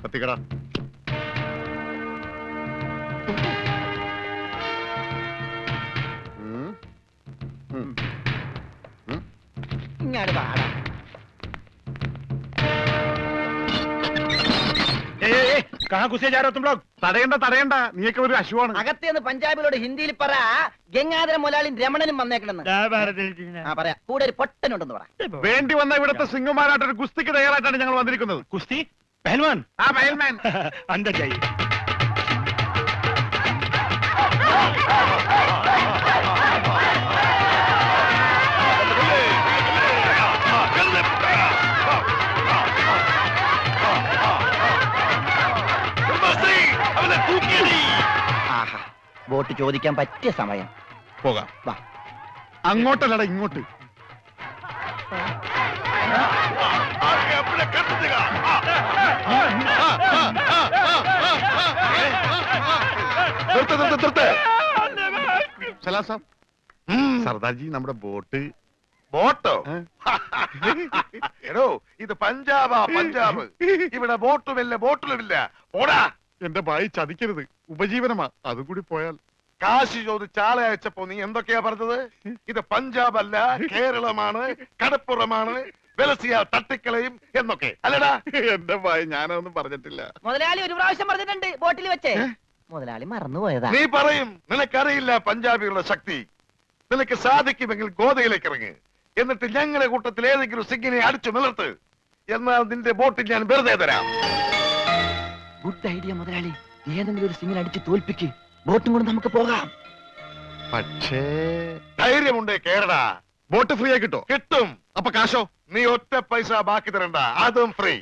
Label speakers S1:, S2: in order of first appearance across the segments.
S1: കത്തിക്കട.
S2: ഇങ്ങോട്ട് വാടാ.
S1: തടയണ്ട, നീയൊക്കെ ഒരു അശുവാണ്.
S2: അകത്തേന്ന് പഞ്ചാബിലോട് ഹിന്ദിയിൽ പറ, ഗംഗാധര മുതലാളി രമണനും വന്നേക്കണെന്ന്. പറയാ, കൂടെ ഒരു പൊട്ടനുണ്ടെന്ന് പറ.
S1: വേണ്ടി വന്ന ഇവിടുത്തെ സിംഗുമാരായിട്ടൊരു കുസ്തിക്ക് തയ്യാറായിട്ടാണ് ഞങ്ങൾ വന്നിരിക്കുന്നത്.
S3: കുസ്തി പഹൽവാൻ.
S1: ആ പഹൽമാൻ
S3: അന്തർ ജായി.
S2: വോട്ട് ചോദിക്കാൻ പറ്റിയ സമയം.
S1: പോകാം. വാ. അങ്ങോട്ടല്ലടാ, ഇങ്ങോട്ട്. സർദാർജി, നമ്മുടെ ബോട്ട്.
S4: ബോട്ടോ? എടോ, ഇത് പഞ്ചാബാ, പഞ്ചാബ്. ഇവിടെ ബോട്ടുമില്ല, ബോട്ടിലുമില്ല. ഓടാ.
S1: എന്റെ ഭായി ചതിക്കരുത്, ഉപജീവനമാ. അതുകൂടി പോയാൽ.
S4: കാശി ചോദിച്ച് ആളെ അയച്ചപ്പോ നീ എന്തൊക്കെയാ പറഞ്ഞത്? ഇത് പഞ്ചാബ് അല്ല, കേരളമാണ്, കടപ്പുറമാണ്, വെലസിയ തട്ടിക്കളയും എന്നൊക്കെ അല്ലടാ.
S1: എന്റെ ഭായി, ഞാനൊന്നും പറഞ്ഞിട്ടില്ല.
S2: മുതലാളി ഒരു പ്രാവശ്യം പറഞ്ഞിട്ടുണ്ട് ബോട്ടിൽ വെച്ചേ. മുതലാളി മറന്നുപോയതാ.
S4: നീ പറയും നിനക്കറിയില്ല പഞ്ചാബികളുടെ ശക്തി. നിനക്ക് സാധിക്കുമെങ്കിൽ ഗോതയിലേക്ക് ഇറങ്ങ്. എന്നിട്ട് ഞങ്ങളുടെ കൂട്ടത്തിൽ ഏതെങ്കിലും സിംഗിനെ അടിച്ചു നിലർത്ത്. എന്നാൽ നിന്റെ ബോട്ടിൽ ഞാൻ വെറുതെ തരാം.
S2: ഗുഡ് ഐഡിയ മുതലാളി. ഏതെങ്കിലും ഒരു സിംഗിനെ അടിച്ച് തോൽപ്പിക്ക്. ബോട്ടും കൊണ്ട് നമുക്ക് പോകാം.
S1: പക്ഷേ
S4: ധൈര്യമുണ്ടേ കേരടാ.
S1: ബോട്ട് ഫ്രീ ആയി കിട്ടോ?
S4: കിട്ടും.
S1: അപ്പൊ കാശോ?
S4: നീ ഒറ്റ പൈസ ബാക്കി തരണ്ട, അതും ഫ്രീ.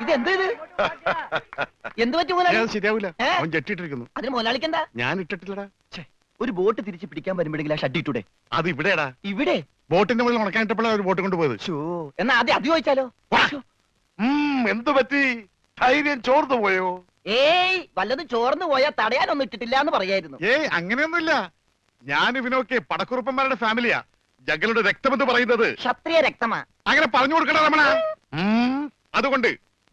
S2: ഇതെന്ത് എന്ത് പറ്റി മുതലാളി?
S1: ശരിയാവില്ല, അവൻ ജെട്ടിട്ടിരിക്കുന്നു.
S2: അതിന് മുതലാളിക്ക് എന്താ?
S1: ഞാൻ ഇട്ടിട്ടില്ലടാ.
S2: ഒരു ബോട്ട് തിരിച്ച് പിടിക്കാൻ വരുമ്പോഴെങ്കിലും ആ ഷഡ് ഇട്ടൂടെ?
S1: അത് ഇവിടെടാ.
S2: ഇവിടെ
S1: ബോട്ടിന്റെ മുകളിൽ ഉണക്കാനിട്ടപ്പോഴാണ് ഒരു ബോട്ട് കൊണ്ടുപോയത്.
S2: എന്നാ ആദ്യം അത് ചോദിച്ചാലോ?
S4: എന്തു പറ്റി? ധൈര്യം ചോർന്നു പോയോ?
S2: ഏയ്, വല്ലതും ചോർന്നു പോയാൽ തടയാനൊന്നും ഇട്ടിട്ടില്ല എന്ന് പറയായിരുന്നു.
S1: ഏയ്, അങ്ങനെയൊന്നുമില്ല. ഞാൻ ഇവനൊക്കെ പടക്കുറുപ്പന്മാരുടെ ഫാമിലിയാ. ജഗലുടെ രക്തമെന്ന് പറയുന്നത്
S2: ക്ഷത്രിയ രക്തമാ.
S1: അങ്ങനെ പറഞ്ഞു കൊടുക്കണ രമണ. അതുകൊണ്ട്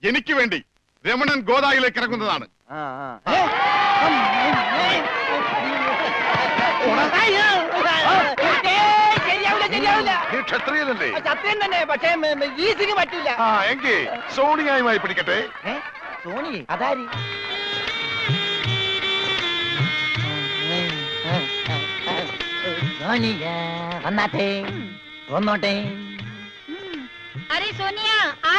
S1: എനിക്ക് വേണ്ടി രമണൻ ഗോദായിലേക്ക് ഇറങ്ങുന്നതാണ്.
S4: ക്ഷത്രിയനല്ലേ?
S2: ക്ഷത്രിയൻ തന്നെ, പക്ഷേ ഈസിക്ക് പറ്റില്ല.
S4: എങ്കിൽ സോണിയായുമായി പിടിക്കട്ടെ.
S2: സോണി അതാരി? സോണിയ വന്നാട്ടെ, വന്നോട്ടെ.
S5: अरे सोनिया आ।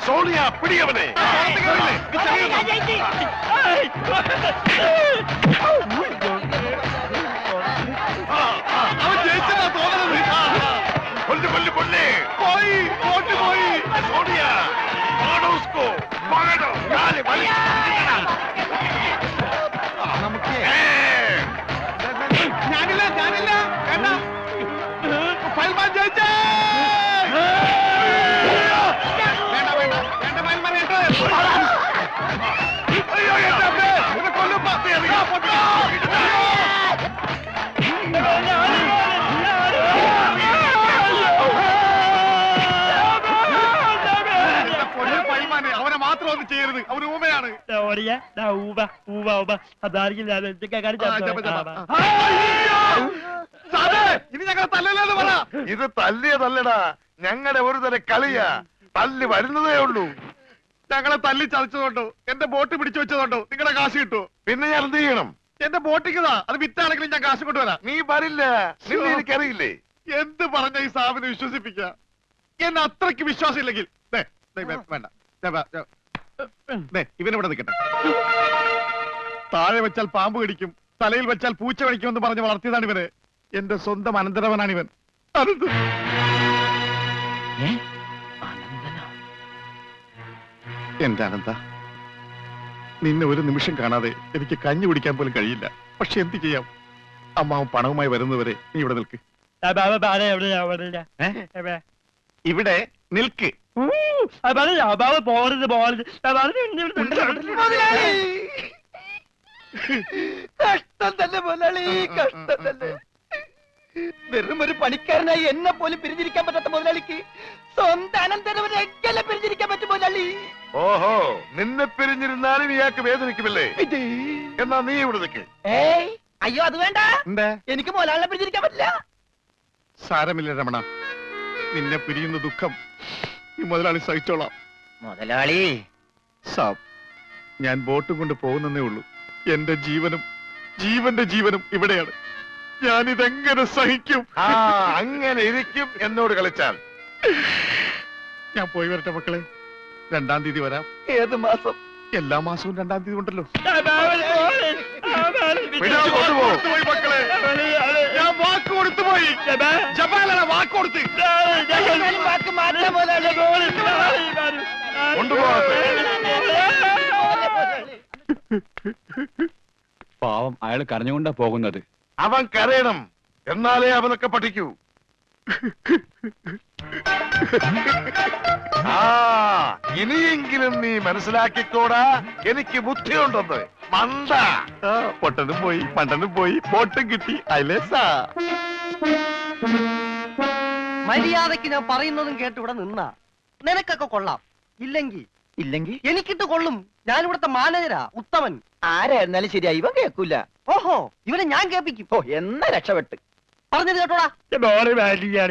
S4: സോണിയ, പിടിയവനെ. കൊല്ല് കൊല്ല് കൊല്ല്. പോയി, ബോട്ട് പോയി. സോണിയ,
S1: ഞാനില്ല, ഞാനില്ല. വേണ്ട, ഫൽമാൻ ജയിച്ചേ. വേണ്ട വേണ്ട വേണ്ട, ഫൽമാൻ കേട്ടോ.
S4: അയ്യോ, എന്റെ അമ്മേ, ഇത് കൊല്ലും.
S1: അവനെ മാത്രം ഒന്നും ചെയ്യരുത്, അവന് ഊമയാണ്. ഇനി ഞങ്ങൾ തല്ലല്ലെന്ന് പറ.
S4: ഇത് തല്ലിയതല്ലടാ, ഞങ്ങളുടെ ഒരു തരം കളിയാ. തല്ലി വരുന്നതേ ഉള്ളൂ.
S1: ഞങ്ങളെ തല്ലി ചതച്ചതുകൊണ്ടോ എന്റെ ബോട്ട് പിടിച്ചു വെച്ചതുകൊണ്ടോ നിങ്ങളുടെ കാശ് കിട്ടുമോ?
S4: പിന്നെ ഞാൻ എന്ത് ചെയ്യണം?
S1: എന്റെ ബോട്ടിക്കതാ, അത് വിറ്റാണെങ്കിലും ഞാൻ കാശ് കൊണ്ടുവരാം.
S4: നീ വരില്ല, നിന്നെ എനിക്കറിയില്ലേ.
S1: എന്ത് പറഞ്ഞ ഈ സാബിനെ വിശ്വസിപ്പിക്ക? എന്നെ അത്രയ്ക്ക് വിശ്വാസം ഇല്ലെങ്കിൽ വേണ്ട, ഇവനിവിടെ നിൽക്കട്ടെ. താഴെ വെച്ചാൽ പാമ്പ് കടിക്കും, തലയിൽ വെച്ചാൽ പൂച്ച കടിക്കുമെന്ന് പറഞ്ഞ് വളർത്തിയതാണ് ഇവന്. എന്റെ സ്വന്തം അനന്തരവനാണ് ഇവൻ. അനന്ത്. എന്റെ അനന്ത, നിന്നെ ഒരു നിമിഷം കാണാതെ എനിക്ക് കഞ്ഞി കുടിക്കാൻ പോലും കഴിയില്ല. പക്ഷെ എന്ത് ചെയ്യാം, അമ്മാവൻ പണവുമായി വരുന്നവരെ നീ ഇവിടെ നിൽക്ക്. ഇവിടെ നിൽക്ക്.
S2: കഷ്ടം തന്നെ മുതലാളി, കഷ്ടം തന്നെ. വെറും ഒരു പണിക്കാരനായി എന്നെ പോലും പിരിഞ്ഞിരിക്കാൻ പറ്റാത്ത മുതലാളിക്ക് സ്വന്തം അനന്തരവനെ എങ്ങനെ പിരിഞ്ഞിരിക്കാൻ പറ്റും മുതലാളി?
S4: ഓഹോ, നിന്നെ പിരിഞ്ഞിരുന്നാലും ഇയാൾക്ക് വേദനിക്കുമല്ലേ? എന്നാ നീ ഇവിടെ നിൽക്ക്.
S2: ഏയ് അയ്യോ, അത് വേണ്ട.
S1: എന്താ?
S2: എനിക്ക് മുതലാളിനെ പിരിഞ്ഞിരിക്കാൻ പറ്റില്ല.
S1: സാരമില്ല രമണ, നിന്നെ പിരിയുന്ന ദുഃഖം ഈ മുതലാളി സഹിച്ചോളാം.
S2: മുതലാളി
S1: സാബ്, ഞാൻ ബോട്ടും കൊണ്ട് പോകുന്നേ ഉള്ളൂ. എന്റെ ജീവനും ജീവന്റെ ജീവനും ഇവിടെയാണ്. ഞാനിതെങ്ങനെ സഹിക്കും?
S4: ആ, അങ്ങനെ ഇരിക്കും എന്നോട് കളിച്ചാൽ.
S1: ഞാൻ പോയി വരട്ടെ മക്കളെ. 2-ാം തീയതി വരാം.
S2: ഏത് മാസം?
S1: എല്ലാ മാസവും 2-ാം തീയതി ഉണ്ടല്ലോ.
S4: പിടിച്ചു കൊണ്ടുപോ.
S1: പോയി മക്കളെ, ഞാൻ വാക്ക് കൊടുത്തു പോയി. ജപാലാണ് വാക്ക് കൊടുത്ത്.
S2: വാക്ക് മാറ്റാം മുതലാളി.
S4: കൊണ്ടുപോകട്ടെ.
S3: പാവം, അയാൾ കരഞ്ഞുകൊണ്ടാ പോകുന്നത്.
S4: അവൻ കരയണം, എന്നാലേ അവനൊക്കെ പഠിക്കൂ. ആ, ഇനിയെങ്കിലും നീ മനസ്സിലാക്കിക്കോടാ, എനിക്ക് ബുദ്ധിയുണ്ടെന്ന്. മണ്ട.
S1: പൊട്ടനും പോയി, പണ്ടനും പോയി, ബോട്ടും കിട്ടി. അയലേസാ
S6: മര്യാദക്ക് ഞാൻ പറയുന്നതും കേട്ട് ഇവിടെ നിന്നാ നിനക്കൊക്കെ കൊള്ളാം. ഇല്ലെങ്കിൽ എനിക്കിട്ട് കൊള്ളും. ഞാൻ ഇവിടുത്തെ മാനേജരാ, ഉത്തമൻ.
S2: ആരായിരുന്നാലും ശരിയാ, ഇവൻ കേൾക്കൂല.
S6: ഓഹോ, ഇവനെ ഞാൻ കേൾപ്പിക്കും.
S2: ഓ, എന്നാ രക്ഷപ്പെട്ട്.
S6: പറഞ്ഞത് കേട്ടോടാ.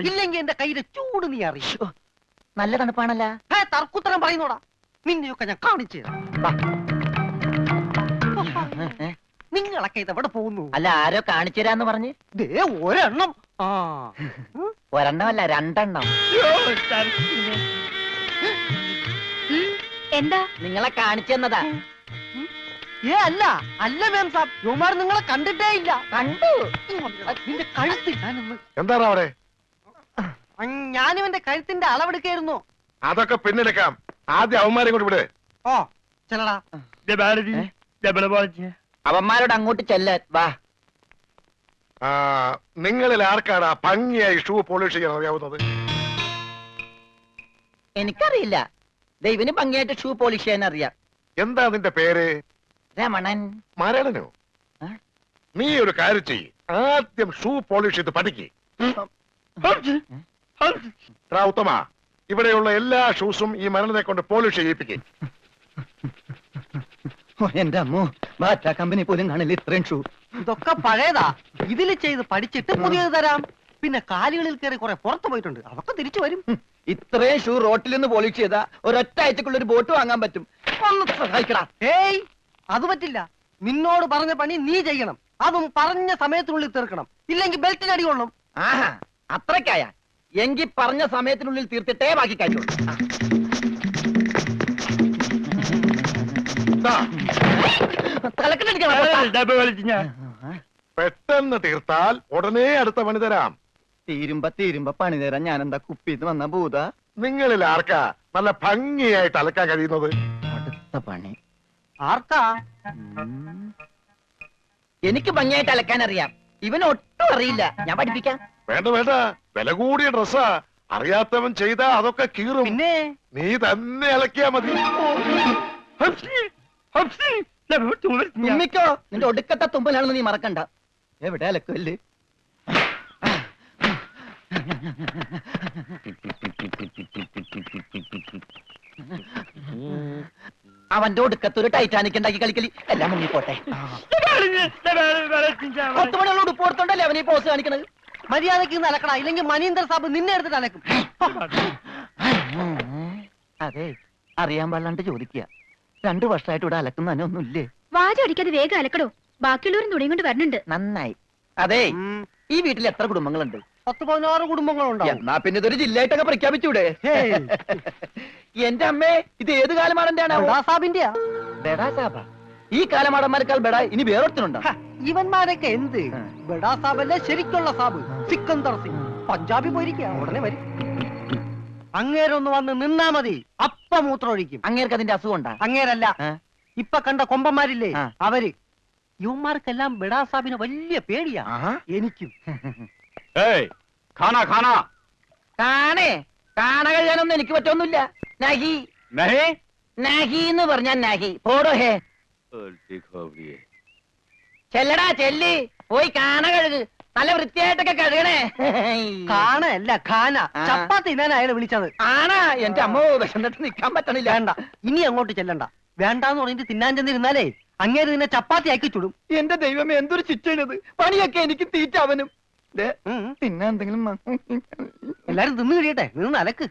S6: ഇല്ലെങ്കിൽ എന്റെ കയ്യിലെ ചൂട് നീ അറിയോ?
S2: നല്ല തണുപ്പാണല്ല.
S6: തർക്കുത്തരം പറയുന്നോടാ. നിന്നെയൊക്കെ ഞാൻ കാണിച്ചു തരാം. നിങ്ങളൊക്കെ ഇതെവിടെ പോകുന്നു?
S2: അല്ല, ആരോ കാണിച്ചു തരാന്ന് പറഞ്ഞ്.
S6: ദേ ഒരെണ്ണം. ആ,
S2: ഒരെണ്ണമല്ല, 2
S5: എന്താ?
S2: നിങ്ങളെ കാണിച്ചു തന്നതാ.
S6: അല്ല മേം സാബ്, യുവമാർ നിങ്ങളെ കണ്ടിട്ടേ ഇല്ല.
S2: കണ്ടു.
S6: നിന്റെ കഴുത്ത് ഞാനൊന്ന്.
S4: എന്താണ് അവിടെ?
S6: ഞാനിവന്റെ കഴുത്തിന്റെ അളവെടുക്കായിരുന്നു.
S4: അതൊക്കെ പിന്നെടുക്കാം. ആദ്യം അവന്മാരെ കൊണ്ട് വിട്.
S6: ഓ ചെല്ലടാ.
S2: അവന്മാരോട് അങ്ങോട്ട് ചെല്ലാൻ വാ.
S4: ആ, നിങ്ങളിൽ ആർക്കാണ് ഭംഗിയായി ഷൂ പോളിഷ് ചെയ്യാൻ അറിയാവുന്നത്?
S2: എനിക്കറിയില്ല. ദൈവന് ഭംഗിയായിട്ട് ഷൂ പോളിഷ് ചെയ്യാൻ അറിയാം.
S4: എന്താ നിന്റെ പേര്?
S2: രമണൻ.
S4: മരണനോ?
S2: ആ?
S4: നീ ഒരു കാര്യം ചെയ്യ്, ആദ്യം ഷൂ പോളിഷ് ചെയ്ത് പഠിക്ക്. ഉത്തമ, ഇവിടെയുള്ള എല്ലാ ഷൂസും ഈ മരണനെ കൊണ്ട് പോളിഷ് ചെയ്യിപ്പിക്കും.
S2: എന്റെ അമ്മോ, ബാറ്റ കമ്പനി പോലും കാണില്ല ഇത്രയും ഷൂ.
S6: ഇതൊക്കെ പഴയതാ. ഇതിൽ ചെയ്ത് പഠിച്ചിട്ട് പുതിയത് തരാം. പിന്നെ കാലുകളിൽ കയറി കുറെ പുറത്തു പോയിട്ടുണ്ട്, അതൊക്കെ തിരിച്ചു വരും.
S2: ഇത്രയും ഷൂ റോട്ടിൽ നിന്ന് പോളിഷ് ചെയ്താ ഒരൊറ്റ ആഴ്ചക്കുള്ള ഒരു ബോട്ട് വാങ്ങാൻ പറ്റും. ഒന്ന് സഹായിക്കടാ.
S6: ഏയ്, അത് പറ്റില്ല. നിന്നോട് പറഞ്ഞ പണി നീ ചെയ്യണം. അതും പറഞ്ഞ സമയത്തിനുള്ളിൽ തീർക്കണം. ഇല്ലെങ്കിൽ ബെൽറ്റിന് അടി കൊള്ളും.
S2: ആഹാ, അത്രക്കായ എങ്കിൽ പറഞ്ഞ സമയത്തിനുള്ളിൽ തീർത്തിട്ടേ ബാക്കി കാര്യമുള്ളൂ.
S4: പെട്ടെന്ന് തീർത്താൽ ഉടനെ അടുത്ത പണി തരാം.
S2: തീരുമ്പ പണി തരാൻ ഞാൻ എന്താ കുപ്പിന്ന് വന്ന ഭൂത?
S4: നിങ്ങളിൽ ആർക്കാ നല്ല ഭംഗിയായിട്ട് അലക്കാൻ കഴിയുന്നത്?
S2: അടുത്ത പണി
S6: ആർക്കാ?
S2: എനിക്ക് ഭംഗിയായിട്ട് അലക്കാൻ അറിയാം. ഇവന് ഒട്ടും അറിയില്ല. ഞാൻ പഠിപ്പിക്കാം.
S4: വേണ്ട വേണ്ട, വില കൂടിയ ഡ്രസ്സാ. അറിയാത്തവൻ ചെയ്താ അതൊക്കെ കീറും.
S6: പിന്നെ
S4: നീ തന്നെ അലക്കിയാ മതി.
S2: തുമ്മിക്കോ, നിന്റെ ഒടുക്കത്തെ തുമ്പലാണെന്ന് നീ മറക്കണ്ട. എവിടെ അലക്കല്ലേ? അവന്റെ ഒടുക്കത്തൊരു ടൈറ്റാനിക് ഉണ്ടാക്കി കളിക്കലി. എല്ലാം മുങ്ങി പോട്ടെ. 10 മണിയുള്ള ഉടുപ്പ് കൊടുത്തോണ്ടല്ലേ അവനീ പോസ് കാണിക്കണത്.
S6: മര്യാദക്ക് നടക്കണ, ഇല്ലെങ്കിൽ മനീന്ദർ സാബ് നിന്നെ എടുത്തിട്ട് അലക്കും.
S2: അതെ, അറിയാൻ പാടില്ലാണ്ട് ചോദിക്കുക. 2 വർഷമായിട്ട് ഇവിടെ അലക്കുന്ന തന്നെ ഒന്നുമില്ലേ?
S5: വാചടിക്കാതെ വേഗം അലക്കടോ. ബാക്കിയുള്ളവരും തുണിയും കൊണ്ട് വരുന്നുണ്ട്.
S2: നന്നായി. അതെ,
S6: ഉം,
S2: ഈ വീട്ടിൽ എത്ര കുടുംബങ്ങളുണ്ട്?
S6: 10-16 കുടുംബങ്ങളുണ്ടാവും.
S2: എന്നാ പിന്നെ ഇതൊരു ജില്ലയായിട്ടൊക്കെ പ്രഖ്യാപിച്ചൂടെ?
S6: ഹേയ്,
S2: എന്റെ അമ്മേ, ഇത് ഏത് കാലമാണെന്റെയാണോ?
S6: ബഡാ സാബിന്റെയാ.
S2: ബെടാ സാബ. ഈ കാലമാടന്മാരെക്കാൾ ബെടാ ഇനി വേറൊരുത്തനുണ്ടോ?
S6: ഹ, ഇവന്മാരൊക്കെ എന്ത്? ബഡാ സാബല്ലേ ശരിക്കുള്ള സാബ്, സിക്കന്ദർ സിംഗ്. പഞ്ചാബി പോയിരിക്കുക, ഉടനെ വരും. അങ്ങേരൊന്ന് വന്ന് നിന്നാ മതി, അപ്പ മൂത്രമൊഴിക്കും.
S2: അങ്ങേർക്ക് അതിന്റെ അസുഖം ഉണ്ടാ?
S6: അങ്ങേരല്ല,
S2: ആ.
S6: ഇപ്പൊ കണ്ട കൊമ്പന്മാരില്ലേ
S2: ആ.
S6: അവര്. യുവന്മാർക്കെല്ലാം ബഡാ സാബിന് വലിയ പേടിയാ. എനിക്കും.
S3: ഏയ് ഖാന ഖാന
S2: കാണേ, കാണ കഴിയാനൊന്നും എനിക്ക് പറ്റൊന്നുമില്ല. നഹി
S3: നഹി
S2: നഹി എന്ന് പറഞ്ഞാൽ നഹി. പോടോ ഹേ.
S3: ഉൽട്ടി ഖോബറിയെ
S2: ചെല്ലടാ ചെല്ലി, പോയി കാണ കഴുകു. നല്ല വൃത്തിയായിട്ടൊക്കെ കഴുകണേ.
S6: കാണല്ല ഖാന.
S2: ആ.
S6: ചപ്പാത്തി ഞാൻ അയാളെ വിളിച്ചത്.
S2: ആണാ? എന്റെ അമ്മ വിശന്നിട്ട് നിക്കാൻ പറ്റണില്ല.
S6: വേണ്ട, ഇനി അങ്ങോട്ട് ചെല്ലണ്ട. വേണ്ടാന്ന് പറഞ്ഞിട്ട് തിന്നാൻ ചെന്നിരുന്നാലേ അങ്ങേര് നിന്നെ ചപ്പാത്തി ആക്കി ചുടും.
S2: എന്റെ ദൈവമേ, എന്തൊരു ചിറ്റണത്. പണിയൊക്കെ എനിക്ക് തീറ്റ അവനും. ദേ,
S6: ഉം.
S2: പിന്നെ എന്തെങ്കിലും
S6: എല്ലാരും തിന്നു കഴിയട്ടെ, നിന്ന് അലക്ക്.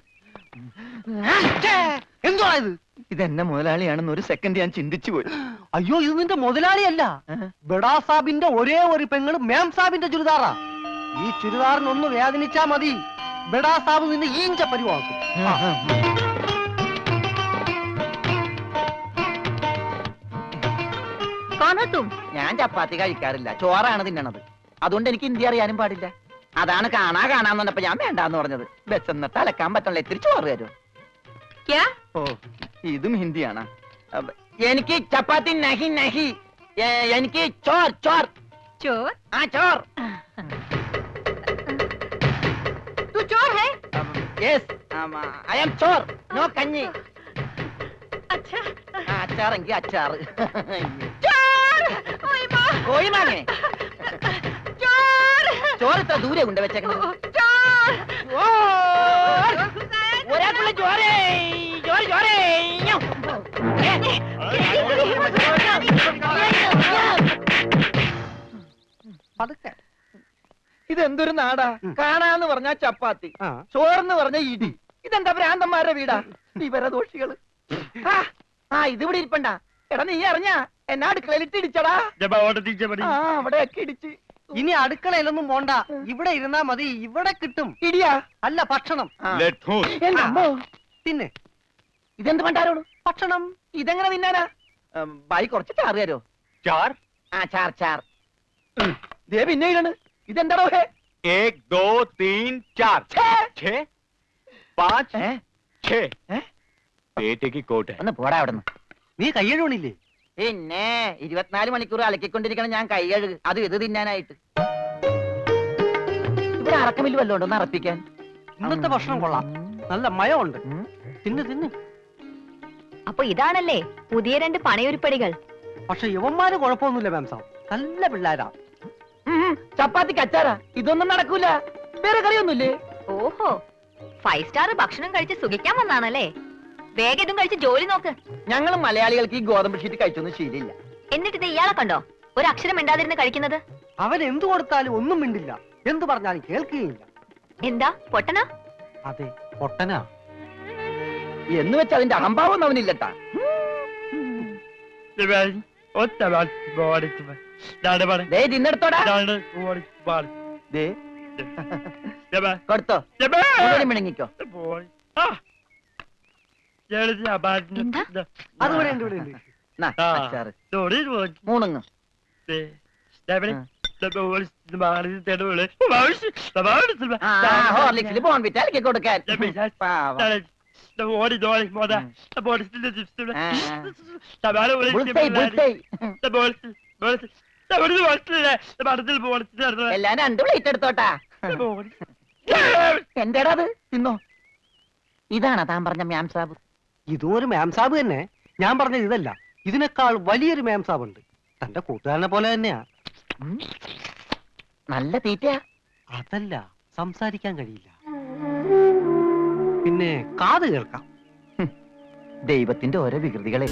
S6: എന്തുവാ ഇത്?
S2: ഇതെന്നെ മുതലാളിയാണെന്ന് ഒരു സെക്കൻഡ് ഞാൻ ചിന്തിച്ചു പോയി.
S6: അയ്യോ, ഇത് നിന്റെ മുതലാളിയല്ല. ബഡാ സാബിന്റെ ഒരേ ഒരു പെങ്ങള് മേം സാബിന്റെ ചുരിദാറാ. ഈ ചുരിദാറിനൊന്ന് വേദനിച്ചാ മതി, ബഡാ സാബ് നിന്നെ ഈഞ്ച പരിവാക്കും.
S2: ഞാൻ ചപ്പാത്തി കഴിക്കാറില്ല, ചോറാണ് തിന്നണത്. അതുകൊണ്ട് എനിക്ക് ഹിന്ദി അറിയാനും പാടില്ല. അതാണ് കാണാന്ന് പറഞ്ഞപ്പോ ഞാൻ വേണ്ടാന്ന് പറഞ്ഞത്. ബസ്സെന്നിട്ട് അലക്കാൻ പറ്റണല്ലോ, ഇത്തിരി ചോറ് തരും. ഓ, ഇതും ഹിന്ദിയാണ്. എനിക്ക് ചപ്പാത്തി നഹി നഹി. എനിക്ക് ചോർ ചോർ.
S5: ചോർ?
S2: ആ ചോർ.
S5: तू चोर है?
S2: Yes, I am Chor. No കഞ്ഞി.
S5: अच्छा.
S2: അച്ചാറെങ്കിൽ അച്ചാറ്.
S5: चोर! ओए माँ!
S2: കോഴി മാങ്ങേ.
S5: चोर!
S2: ചോറ് ഇത്ര ദൂരെ കൊണ്ട് വെച്ചേക്കണത്.
S5: चोर!
S2: ചോർ.
S5: चोर घुसा है।
S2: ഒരാൾക്കുള്ള ചോരേ, ചോറ് ചോരേ.
S6: പതുക്കെ.
S2: ഇതെന്തൊരു നാടാ? കാണാന്ന് പറഞ്ഞാ ചപ്പാത്തി,
S6: ആ.
S2: ചോറെന്ന് പറഞ്ഞ ഇടി. ഇതെന്താ ഭ്രാന്തന്മാരുടെ വീടാ? വിവരദോഷികള്. ആ, ഇതിവിടെ ഇരിപ്പണ്ട. എടാ, നീ അറിഞ്ഞാ എന്നാ അടുക്കളയിലിട്ട് ഇടിച്ചടാ? ആ, അവിടെയൊക്കെ ഇടിച്ച്.
S6: ഇനി അടുക്കളയിലൊന്നും പോണ്ട, ഇവിടെ ഇരുന്നാ മതി. ഇവിടെ കിട്ടും.
S2: ഇടിയാ?
S6: അല്ല, ഭക്ഷണം.
S2: ആ.
S3: ലെറ്റൂൺ
S2: എന്റെ അമ്മോ,
S6: പിന്നെ
S2: ഇതെന്ത് പണ്ടാരോളൂ?
S6: ഭക്ഷണം.
S2: ഇതെങ്ങനെ തിന്നാനാ? ബായി കുറച്ച് ചാറ് തരോ?
S3: चार
S2: ആ, ചാർ ചാർ. ദേ പിന്നെ ഇടണ്. ഇതെന്താടോ ഹേ?
S3: 1 2 3 4
S2: ഛേ!
S3: 6 5
S2: ഏ?
S3: 6
S2: ഏ?
S3: बेटे की कोट है
S2: ഒന്ന് പോടാ അവിടുന്ന്.
S6: നീ കയ്യഴുണില്ലേ?
S2: പിന്നെ 24 മണിക്കൂർ അലക്കിക്കൊണ്ടിരിക്കണം ഞാൻ കൈ കഴുകു. അത് ഇത് തിന്നാനായിട്ട്. ഇവിടെ അറക്കമില്ല വല്ലോണ്ടോ ഒന്ന് അറപ്പിക്കാൻ?
S6: ഇന്നത്തെ ഭക്ഷണം കൊള്ളാം, നല്ല മയമുണ്ട്. തിന്ന് തിന്ന്.
S5: അപ്പൊ ഇതാണല്ലേ പുതിയ 2 പണയൊരുപ്പടികൾ.
S6: പക്ഷെ യുവന്മാര് കുഴപ്പമൊന്നുമില്ല മാം സാബ്, നല്ല പിള്ളേരാ.
S2: ചപ്പാത്തിക്ക് അച്ചാറാ? ഇതൊന്നും നടക്കൂല. വേറെ കറിയൊന്നുമില്ലേ?
S5: ഓഹോ, 5 സ്റ്റാർ ഭക്ഷണം കഴിച്ച് സുഖിക്കാൻ വന്നാണല്ലേ? വേഗം ഇതും കഴിച്ച് ജോലി നോക്ക്.
S2: ഞങ്ങൾ മലയാളികൾക്ക് ഈ ഗോതമ്പ് ഷീറ്റ് കഴിച്ചൊന്നും ശീലില്ല.
S5: എന്നിട്ട് ഇത് ഇയാളെ കണ്ടോ ഒരു അക്ഷരം മിണ്ടാതിരുന്ന് കഴിക്കുന്നത്?
S6: അവൻ എന്തു കൊടുത്താലും ഒന്നും മിണ്ടില്ല, എന്തു പറഞ്ഞാലും കേൾക്കുകയില്ല.
S5: എന്താ പൊട്ടനാ?
S6: അതെ, പൊട്ടനാ.
S2: എന്ന് വെച്ച് അതിന്റെ അഹംഭാവം ഒന്നും അവനില്ലട്ടാ. ദേ തിന്നെടുത്തോടാ. ദേ കൊടുത്തോ, മുഴുവനും മിണങ്ങിക്കോ.
S5: എന്താ?
S6: അതുപോലെ ഉണ്ട്, ഇവിടെ ഉണ്ട്.
S2: നാ, അച്ചാറ്. മൂണുങ്ങ്. ഹോർലിക്സിൽ ബോൺവിറ്റ അലക്കി കൊടുക്കാൻ. പാവം. Bull's eye, bull's eye. എല്ലാം 2 പ്ലേറ്റ് എടുത്തോട്ടാ. എന്റേടാ അത്? തിന്നോ. ഇതാണോ താൻ പറഞ്ഞ മ്യാം സാബ്?
S6: ഇതും ഒരു മാം സാബ് തന്നെ. ഞാൻ പറഞ്ഞത് ഇതല്ല, ഇതിനേക്കാൾ വലിയൊരു മാം സാബ് ഉണ്ട്. തന്റെ കൂട്ടുകാരനെ പോലെ തന്നെയാ.
S2: നല്ല തീറ്റയാ.
S6: അതല്ല, സംസാരിക്കാൻ കഴിയില്ല, പിന്നെ കാത് കേൾക്കാം.
S2: ദൈവത്തിന്റെ ഓരോ വികൃതികളെ.